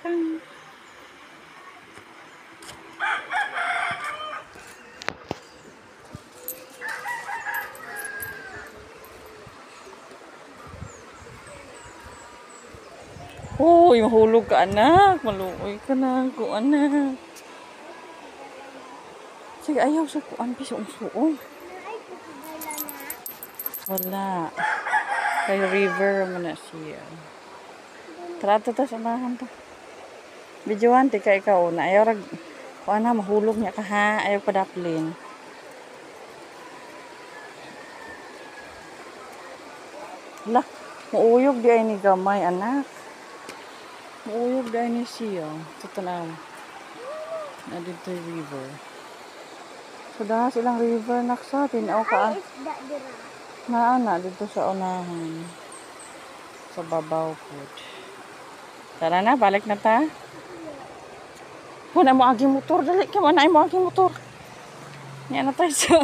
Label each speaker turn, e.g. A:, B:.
A: kang. Uy, mahulog ka anak. Maluoy ka na. Kuan na. Sige, ayaw sa kuan. Pisuong-suong. Wala. Kay river mo na siya. Tara to sa unahan to. Videoan ti ka ikaw na. Ayaw rag. Kuan na, mahulog niya ka ha. Ayaw padaplin. Hala, muuyog di ay ni gamay anak. Muuyog di ay ni siya. Sa tanaw. Na dito yung river. So dahil silang river naksa. Tinaw ka. Na dito sa unahan. Sa babaw po. Tara na, balik na ta. Wala mo aging motor. Dali ka mo na mo aging motor. Yan na tayo sa...